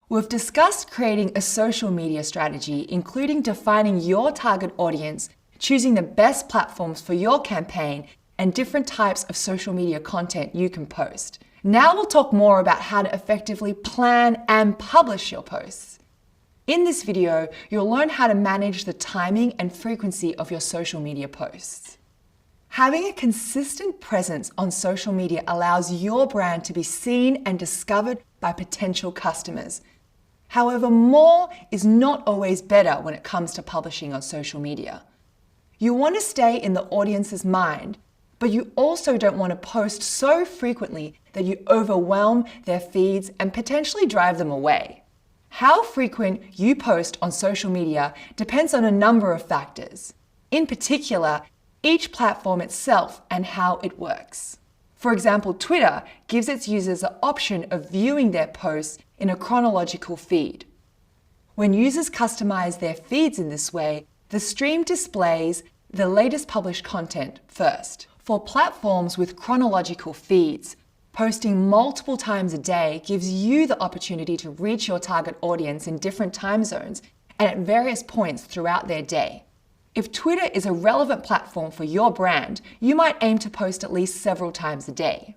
We've discussed creating a social media strategy, including defining your target audience, choosing the best platforms for your campaign, and different types of social media content you can post. Now we'll talk more about how to effectively plan and publish your posts. In this video, you'll learn how to manage the timing and frequency of your social media posts. Having a consistent presence on social media allows your brand to be seen and discovered by potential customers. However, more is not always better when it comes to publishing on social media. You want to stay in the audience's mind, but you also don't want to post so frequently that you overwhelm their feeds and potentially drive them away. How frequent you post on social media depends on a number of factors. In particular, each platform itself and how it works. For example, Twitter gives its users the option of viewing their posts in a chronological feed. When users customize their feeds in this way, the stream displays the latest published content first. For platforms with chronological feeds, posting multiple times a day gives you the opportunity to reach your target audience in different time zones and at various points throughout their day. If Twitter is a relevant platform for your brand, you might aim to post at least several times a day.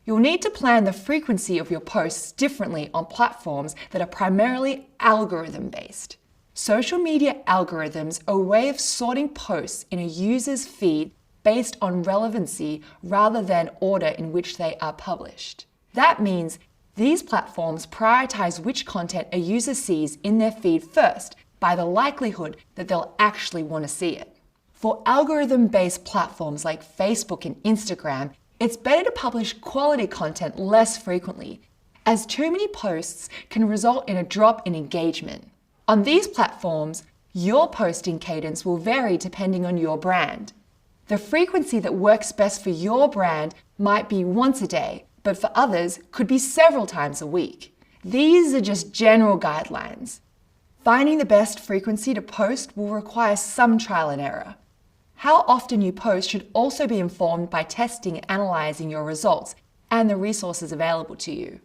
You'll need to plan the frequency of your posts differently on platforms that are primarily algorithm-based. Social media algorithms are a way of sorting posts in a user's feed based on relevancy rather than order in which they are published. That means these platforms prioritize which content a user sees in their feed first by the likelihood that they'll actually want to see it. For algorithm-based platforms like Facebook and Instagram, it's better to publish quality content less frequently, as too many posts can result in a drop in engagement. On these platforms, your posting cadence will vary depending on your brand. The frequency that works best for your brand might be once a day, but for others could be several times a week. These are just general guidelines. Finding the best frequency to post will require some trial and error. How often you post should also be informed by testing and analyzing your results and the resources available to you.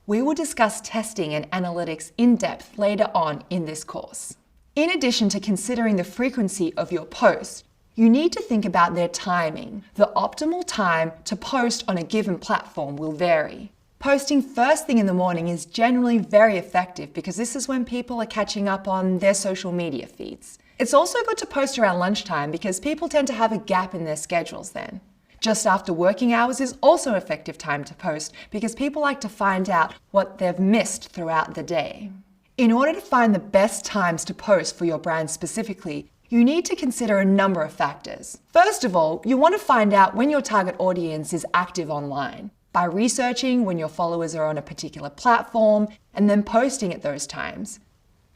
We will discuss testing and analytics in depth later on in this course. In addition to considering the frequency of your posts, you need to think about their timing. The optimal time to post on a given platform will vary. Posting first thing in the morning is generally very effective because this is when people are catching up on their social media feeds. It's also good to post around lunchtime because people tend to have a gap in their schedules then. Just after working hours is also an effective time to post because people like to find out what they've missed throughout the day. In order to find the best times to post for your brand specifically, you need to consider a number of factors. First of all, you want to find out when your target audience is active online by researching when your followers are on a particular platform and then posting at those times.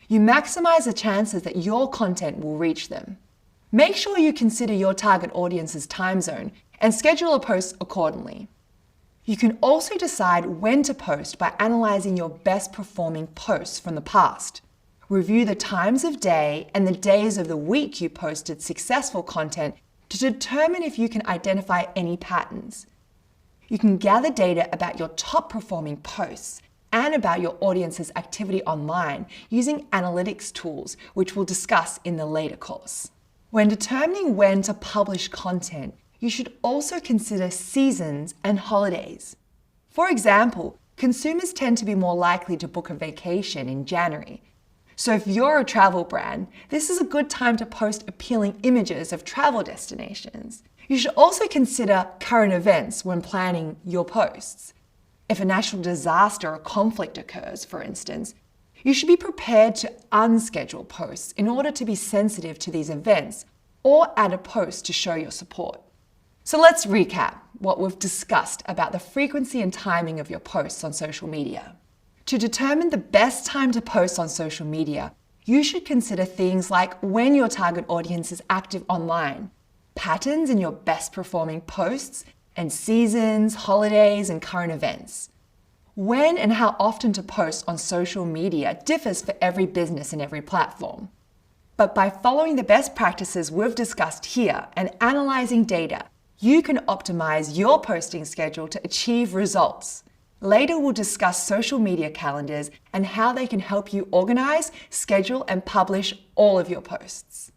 You maximize the chances that your content will reach them. Make sure you consider your target audience's time zone and schedule a post accordingly. You can also decide when to post by analyzing your best performing posts from the past. Review the times of day and the days of the week you posted successful content to determine if you can identify any patterns. You can gather data about your top performing posts and about your audience's activity online using analytics tools, which we'll discuss in the later course. When determining when to publish content, you should also consider seasons and holidays. For example, consumers tend to be more likely to book a vacation in January. So if you're a travel brand, this is a good time to post appealing images of travel destinations. You should also consider current events when planning your posts. If a national disaster or conflict occurs, for instance, you should be prepared to unschedule posts in order to be sensitive to these events or add a post to show your support. So let's recap what we've discussed about the frequency and timing of your posts on social media. To determine the best time to post on social media, you should consider things like when your target audience is active online, patterns in your best performing posts, and seasons, holidays, and current events. When and how often to post on social media differs for every business and every platform. But by following the best practices we've discussed here and analyzing data, you can optimize your posting schedule to achieve results. Later, we'll discuss social media calendars and how they can help you organize, schedule, and publish all of your posts.